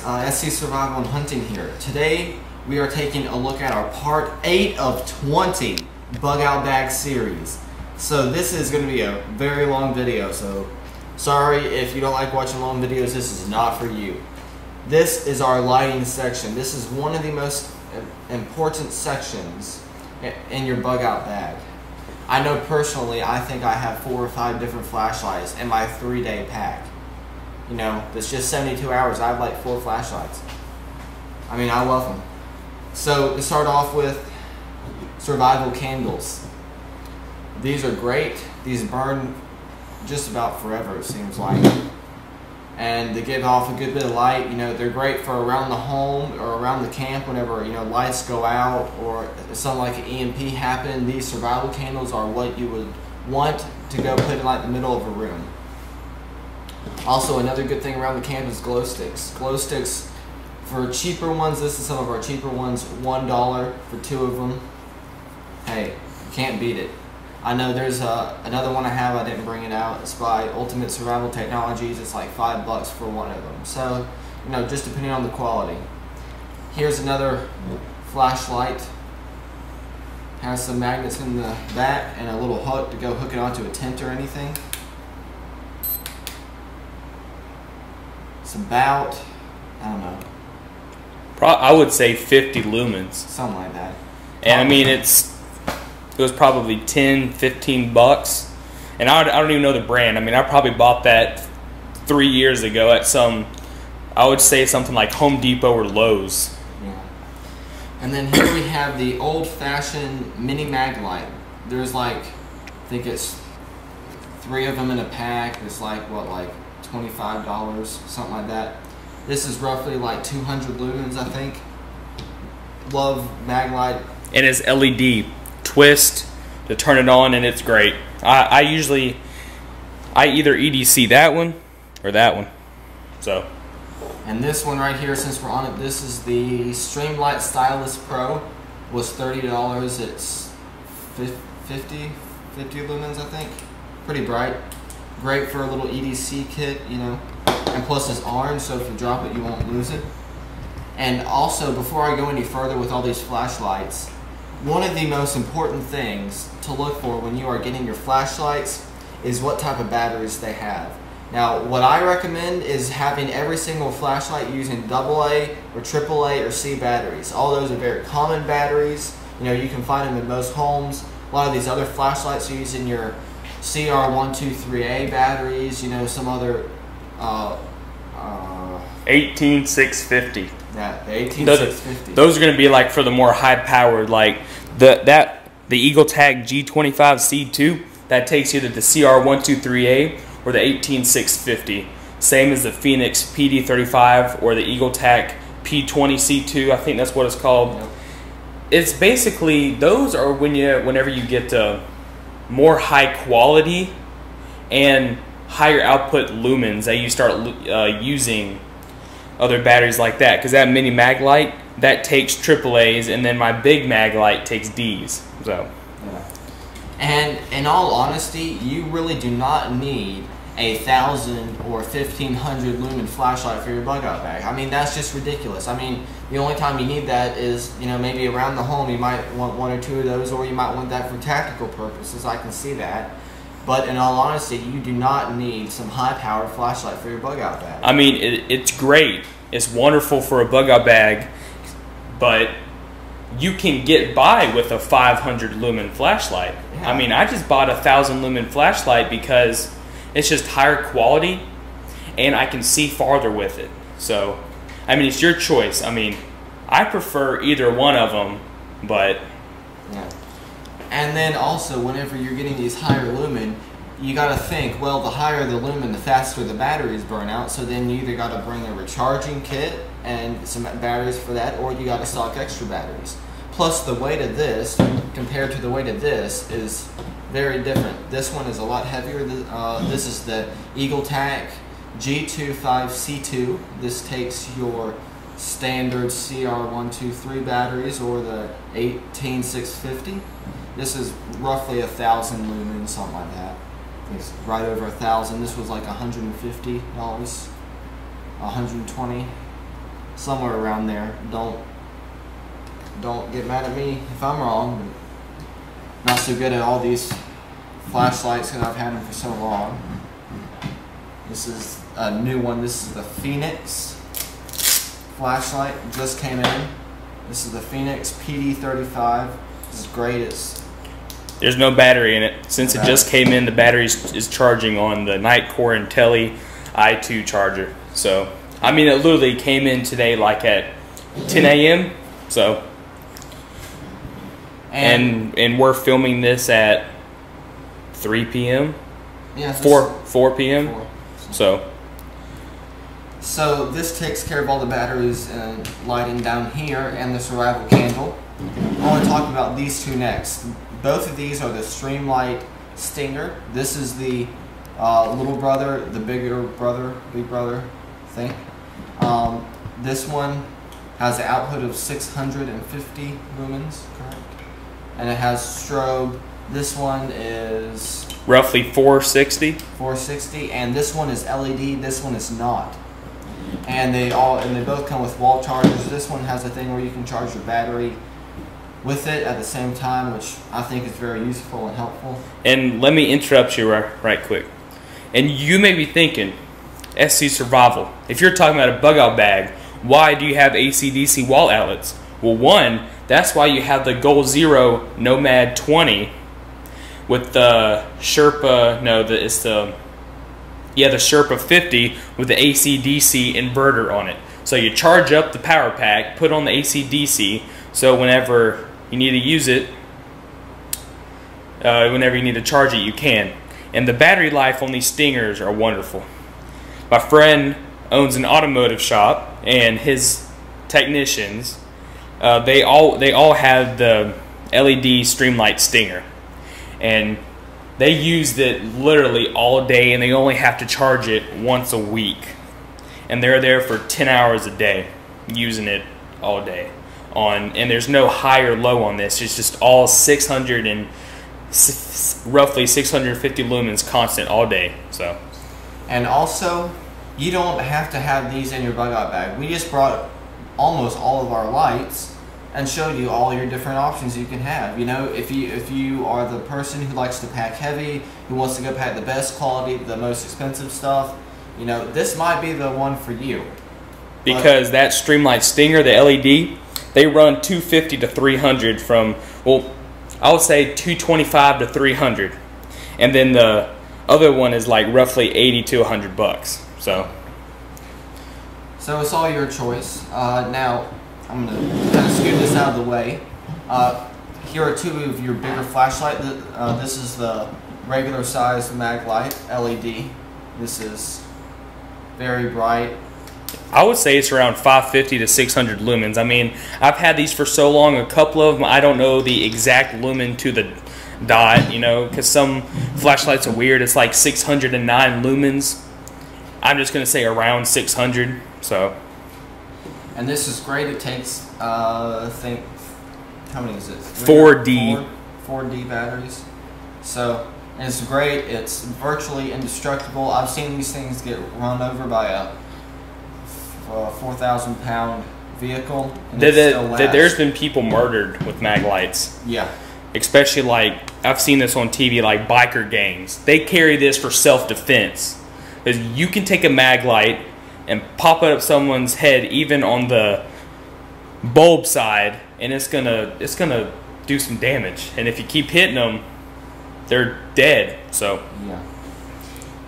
SCSurvival and Hunting here. Today we are taking a look at our part 8 of 20 bug out bag series. So this is going to be a very long video, so sorry if you don't like watching long videos, this is not for you. This is our lighting section. This is one of the most important sections in your bug out bag. I know personally, I think I have 4 or 5 different flashlights in my 3-day pack. You know, it's just 72 hours. I have like 4 flashlights. I mean, I love them. So to start off with, survival candles. These are great. These burn just about forever, it seems like. And they give off a good bit of light. You know, they're great for around the home or around the camp whenever, you know, lights go out or something like an EMP happen. These survival candles are what you would want to go put in like the middle of a room. Also, another good thing around the camp is glow sticks. Glow sticks for cheaper ones. This is some of our cheaper ones. $1 for 2 of them. Hey, you can't beat it. I know there's another one I have. I didn't bring it out. It's by Ultimate Survival Technologies. It's like $5 for one of them. So, you know, just depending on the quality. Here's another flashlight. Has some magnets in the back and a little hook to go hook it onto a tent or anything. It's about, I don't know, I would say 50 lumens. something like that. And I mean, it was probably 10, 15 bucks. And I don't even know the brand. I mean, I probably bought that 3 years ago at some, I would say something like Home Depot or Lowe's. Yeah. And then here we have the old-fashioned mini MAGLITE. There's like, I think it's 3 of them in a pack. It's like, what, like $25, something like that. This is roughly like 200 lumens, I think. Love MAGLITE. And it's LED twist to turn it on, and it's great. I either EDC that one or that one. So. And this one right here, since we're on it, this is the STREAMLIGHT Stylus Pro. Was $30. It's 50 lumens, I think. Pretty bright. Great for a little EDC kit, you know. And plus it's orange, so if you drop it, you won't lose it. And also, before I go any further with all these flashlights, one of the most important things to look for when you are getting your flashlights is what type of batteries they have. Now, what I recommend is having every single flashlight using AA or AAA or C batteries. All those are very common batteries. You know, you can find them in most homes. A lot of these other flashlights are using your CR123A batteries, you know, some other 18650. Yeah, the 18650. Those are going to be like for the more high powered, like the Eagle Tag G25C2 that takes either the CR123A or the 18650. Same as the FENIX PD35 or the Eagle Tag P20C2. I think that's what it's called. Yep. It's basically, those are whenever you get more high quality and higher output lumens that you start using other batteries like that, because that mini MAGLITE, that takes AAAs, and then my big MAGLITE takes Ds. So yeah. And in all honesty, you really do not need a 1,000 or 1,500 lumen flashlight for your bug out bag. I mean, that's just ridiculous. I mean, the only time you need that is, you know, maybe around the home you might want 1 or 2 of those, or you might want that for tactical purposes. I can see that. But in all honesty, you do not need some high-powered flashlight for your bug out bag. I mean, it's great. It's wonderful for a bug out bag, but you can get by with a 500 lumen flashlight. Yeah. I mean, I just bought a 1,000 lumen flashlight because it's just higher quality, and I can see farther with it. So, I mean, it's your choice. I mean, I prefer either one of them, but yeah. And then also, whenever you're getting these higher lumen, you got to think, well, the higher the lumen, the faster the batteries burn out. So then you either got to bring a recharging kit and some batteries for that, or you got to stock extra batteries. Plus, the weight of this compared to the weight of this is very different. This one is a lot heavier. This is the Eagle Tag G25C2. This takes your standard CR123 batteries or the 18650. This is roughly 1,000 lumens, something like that. It's right over 1,000. This was like $150, 120. somewhere around there. Don't get mad at me if I'm wrong. But not so good at all these flashlights because I've had them for so long. This is a new one. This is the FENIX flashlight. Just came in. This is the FENIX PD35. This is great. There's no battery in it. Since it just came in, the battery is charging on the Nightcore Intelli i2 charger. So, I mean, it literally came in today like at 10 a.m. So, and we're filming this at 3 p.m. Yeah, 4 p.m. 4. So this takes care of all the batteries and lighting down here and the survival candle. I want to talk about these two next. Both of these are the STREAMLIGHT Stinger. This is the little brother, the big brother thing. This one has an output of 650 lumens, correct? And it has strobe. This one is roughly 460. 460, and this one is LED. This one is not. And they both come with wall chargers. This one has a thing where you can charge your battery with it at the same time, which I think is very useful and helpful. And let me interrupt you right quick. And you may be thinking, SCSurvival, if you're talking about a bug out bag, why do you have AC/DC wall outlets? Well, one, that's why you have the Goal Zero Nomad 20 with the Sherpa, the Sherpa 50 with the AC/DC inverter on it. So you charge up the power pack, put on the AC/DC, so whenever you need to use it, whenever you need to charge it, you can. And the battery life on these Stingers are wonderful. My friend owns an automotive shop, and his technicians, they all have the LED STREAMLIGHT Stinger, and they used it literally all day, and they only have to charge it once a week, and they're there for 10 hours a day using it all day. And there's no high or low on this. It's just all 600 and roughly 650 lumens constant all day. So, and also, you don't have to have these in your bug out bag. We just brought almost all of our lights and showed you all your different options you can have. You know, if you are the person who likes to pack heavy, who wants to go pack the best quality, the most expensive stuff, you know, this might be the one for you. Because that STREAMLIGHT Stinger, the LED, they run 250 to 300 from, well, I would say 225 to 300. And then the other one is like roughly 80 to 100 bucks. So it's all your choice. Now, I'm going to kind of scoot this out of the way. Here are two of your bigger flashlight. This is the regular size MAGLITE LED. This is very bright. I would say it's around 550 to 600 lumens. I mean, I've had these for so long, a couple of them, I don't know the exact lumen to the dot, you know, because some flashlights are weird. It's like 609 lumens. I'm just going to say around 600, so. And this is great. It takes, I think, how many is it? 4D. 4D batteries. So, and it's great. It's virtually indestructible. I've seen these things get run over by a 4,000 pound vehicle. And there's been people murdered with MAGLITEs. Yeah. Especially like, I've seen this on TV, like biker gangs. They carry this for self-defense. Because you can take a MAGLITE and pop it up someone's head, even on the bulb side, and it's gonna do some damage. And if you keep hitting them, they're dead. So yeah.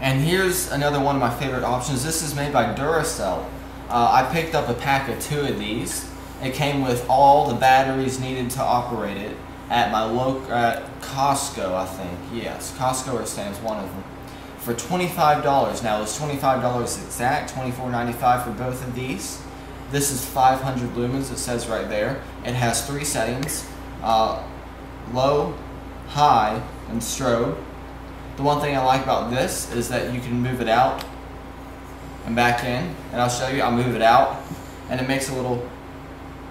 And here's another one of my favorite options. This is made by DURACELL. I picked up a pack of 2 of these. It came with all the batteries needed to operate it at my local Costco, I think. Yes, Costco or Sam's, one of them. For $25. Now, it's $25 exact, $24.95 for both of these. This is 500 lumens, it says right there. It has 3 settings, low, high, and strobe. The one thing I like about this is that you can move it out and back in, and I'll show you. I'll move it out, and it makes a little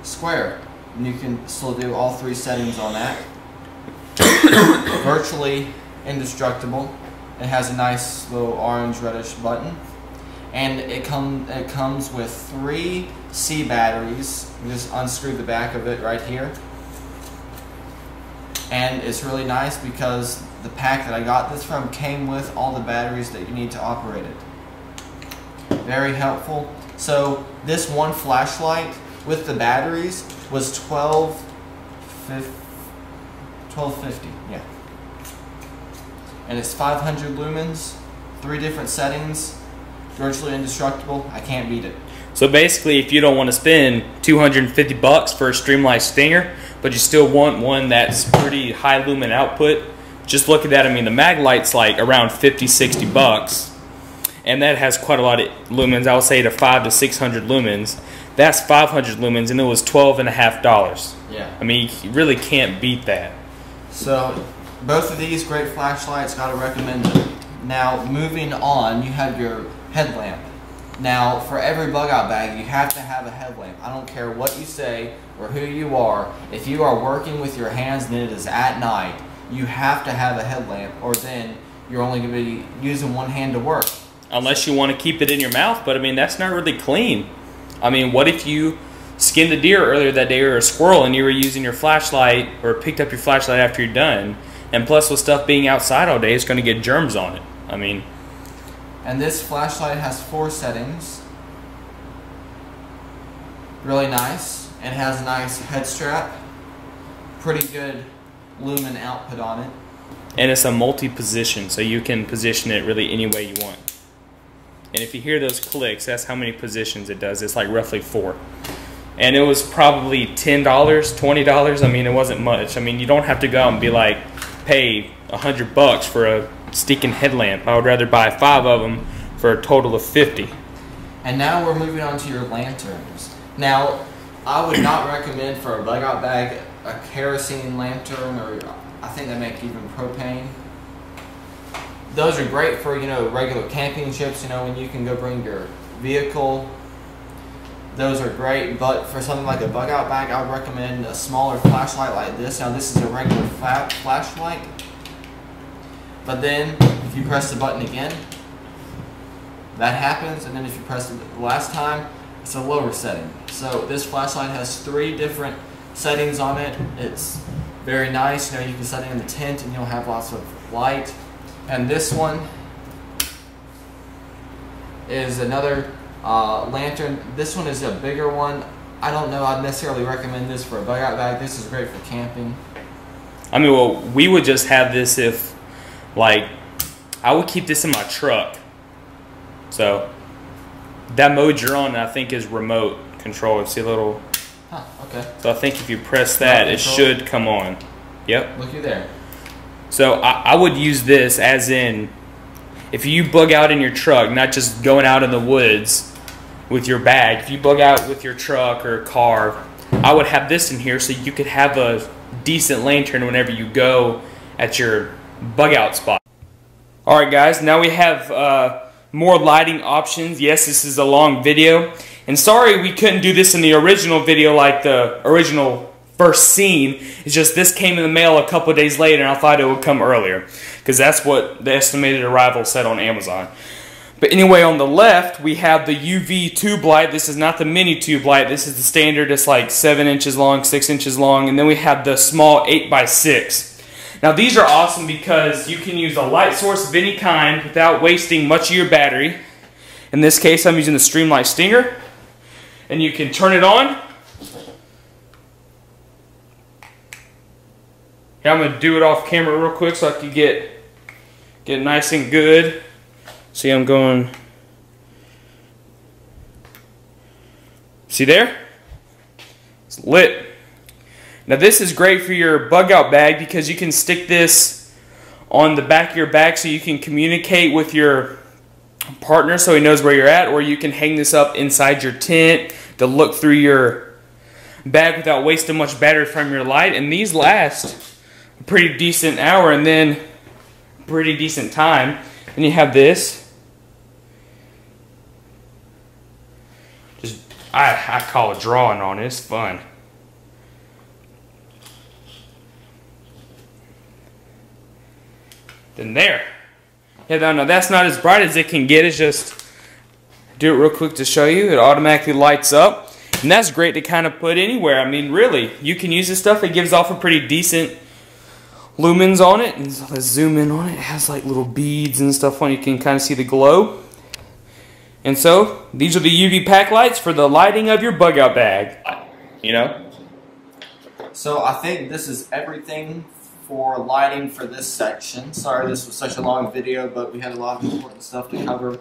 square, and you can still do all 3 settings on that. Virtually indestructible. It has a nice little orange reddish button, and it comes with 3 C batteries. You just unscrew the back of it right here. And it's really nice because the pack that I got this from came with all the batteries that you need to operate it. Very helpful. So this one flashlight with the batteries was $12.50, yeah. And it's 500 lumens, 3 different settings, virtually indestructible. I can't beat it. So basically, if you don't want to spend $250 for a STREAMLIGHT Stinger, but you still want one that's pretty high lumen output, just look at that. I mean, the MAGLITE's like around $50-$60, and that has quite a lot of lumens. I would say to 500 to 600 lumens. That's 500 lumens, and it was $12.50. Yeah. I mean, you really can't beat that. So both of these great flashlights, gotta recommend them. Now moving on, you have your headlamp. Now for every bug out bag, you have to have a headlamp. I don't care what you say or who you are. If you are working with your hands and it is at night, you have to have a headlamp, or then you're only going to be using one hand to work. Unless you want to keep it in your mouth, but I mean, that's not really clean. I mean, what if you skinned a deer earlier that day or a squirrel and you were using your flashlight or picked up your flashlight after you're done? And plus with stuff being outside all day, it's going to get germs on it. I mean. And this flashlight has 4 settings. Really nice. And it has a nice head strap. Pretty good lumen output on it. And it's a multi-position, so you can position it really any way you want. And if you hear those clicks, that's how many positions it does. It's like roughly 4. And it was probably $10, $20. I mean, it wasn't much. I mean, you don't have to go out and be like, pay $100 for a stinking headlamp. I would rather buy 5 of them for a total of $50. And now we're moving on to your lanterns. Now, I would not recommend for a bug out bag a kerosene lantern, or I think they make even propane. Those are great for, you know, regular camping trips, you know, when you can go bring your vehicle. Those are great, but for something like a bug out bag, I would recommend a smaller flashlight like this. Now this is a regular flashlight, but then if you press the button again, that happens, and then if you press it the last time, it's a lower setting. So this flashlight has 3 different settings on it. It's very nice. You know, you can set it in the tent and you'll have lots of light. And this one is another lantern. This one is a bigger one. I don't know, I'd necessarily recommend this for a bug out bag. This is great for camping. I mean, well, we would just have this if, like, I would keep this in my truck. So that mode you're on, I think, is remote control. See a little. Huh, okay. So I think if you press that, it should come on. Yep. Looky there. So I would use this as in, if you bug out in your truck, not just going out in the woods with your bag. If you bug out with your truck or car, I would have this in here so you could have a decent lantern whenever you go at your bug out spot. Alright guys, now we have more lighting options. Yes, this is a long video. And sorry we couldn't do this in the original video like the original first scene. It's just this came in the mail a couple of days later and I thought it would come earlier, because that's what the estimated arrival said on Amazon. But anyway, on the left we have the UV tube light. This is not the mini tube light. This is the standard. It's like 7 inches long, 6 inches long. And then we have the small 8x6. Now these are awesome because you can use a light source of any kind without wasting much of your battery. In this case I'm using the STREAMLIGHT Stinger. And you can turn it on. Here, I'm going to do it off camera real quick so I can get nice and good. See, I'm going. See there? It's lit. Now this is great for your bug out bag because you can stick this on the back of your bag so you can communicate with your partner so he knows where you're at, or you can hang this up inside your tent to look through your bag without wasting much battery from your light. And these last a pretty decent hour and then pretty decent time. Then you have this. Just I call it drawing on it. It's fun. Then there. Yeah, no, that's not as bright as it can get. It's just do it real quick to show you. It automatically lights up. And that's great to kind of put anywhere. I mean, really, you can use this stuff. It gives off a pretty decent lumens on it. And let's zoom in on it. It has like little beads and stuff on it. You can kind of see the glow. And so, these are the UV pack lights for the lighting of your bug out bag. You know? So I think this is everything for lighting for this section. Sorry this was such a long video, but we had a lot of important stuff to cover.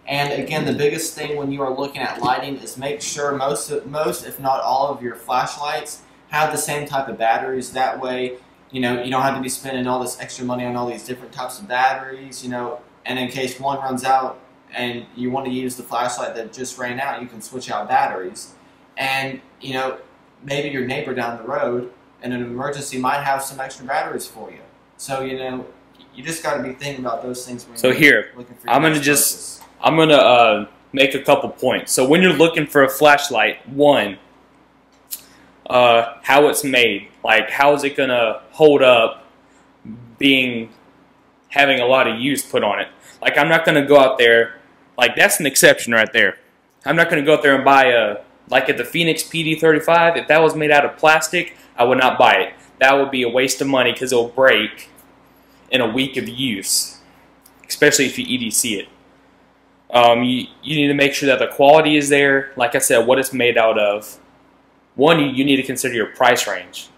And again, the biggest thing when you are looking at lighting is make sure most if not all of your flashlights have the same type of batteries. That way, you know, you don't have to be spending all this extra money on all these different types of batteries, you know, and in case one runs out and you want to use the flashlight that just ran out, you can switch out batteries. And, you know, maybe your neighbor down the road in an emergency might have some extra batteries for you. So, you know, you just got to be thinking about those things when you're looking for your I'm going to make a couple points. So when you're looking for a flashlight, one, how it's made. Like, how is it going to hold up having a lot of use put on it? Like, I'm not going to go out there, like, that's an exception right there. I'm not going to go out there and buy like at the FENIX PD35, if that was made out of plastic, I would not buy it. That would be a waste of money because it will break in a week of use, especially if you EDC it. You need to make sure that the quality is there. Like I said, what it's made out of. One, you need to consider your price range.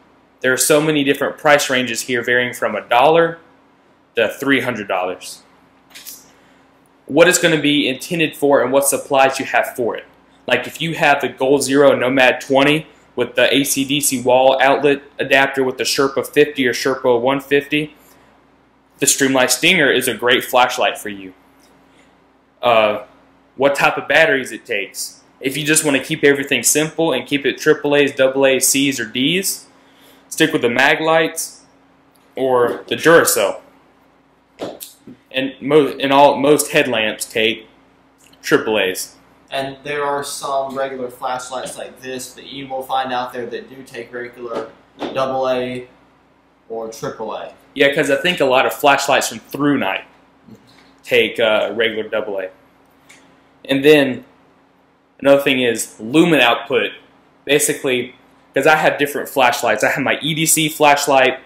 There are so many different price ranges here, varying from $1 to $300. What it's going to be intended for and what supplies you have for it. Like if you have the Gold Zero Nomad 20 with the AC/DC wall outlet adapter with the Sherpa 50 or Sherpa 150, the STREAMLIGHT Stinger is a great flashlight for you. What type of batteries it takes. If you just want to keep everything simple and keep it AAAs, AA's, C's, or D's, stick with the MAGLITEs or the DURACELL. And most headlamps take AAAs. And there are some regular flashlights like this that you will find out there that do take regular AA or AAA. Yeah, because I think a lot of flashlights from ThruNite take regular AA. And then another thing is lumen output. Basically, because I have different flashlights. I have my EDC flashlight,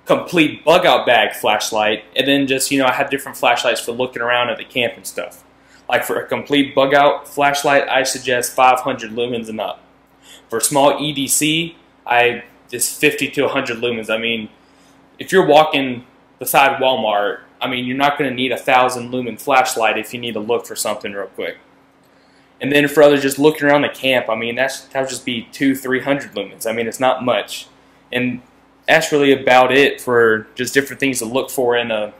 complete bug out bag flashlight, and then just, you know, I have different flashlights for looking around at the camp and stuff. Like for a complete bug out flashlight, I suggest 500 lumens and up. For small EDC, just 50 to 100 lumens. I mean, if you're walking beside Walmart, I mean, you're not going to need a 1,000 lumen flashlight if you need to look for something real quick. And then for others just looking around the camp, I mean, that would just be 200-300 lumens. I mean, it's not much. And that's really about it for just different things to look for in a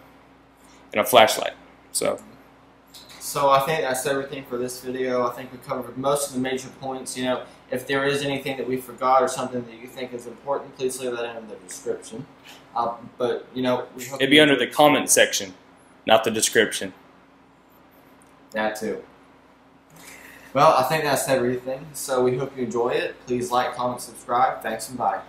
flashlight. So I think that's everything for this video. I think we covered most of the major points. You know, if there is anything that we forgot or something that you think is important, please leave that in the description. But, you know, we hope it'd be under the comment section, not the description. That too. Well, I think that's everything. So we hope you enjoy it. Please like, comment, subscribe. Thanks and bye.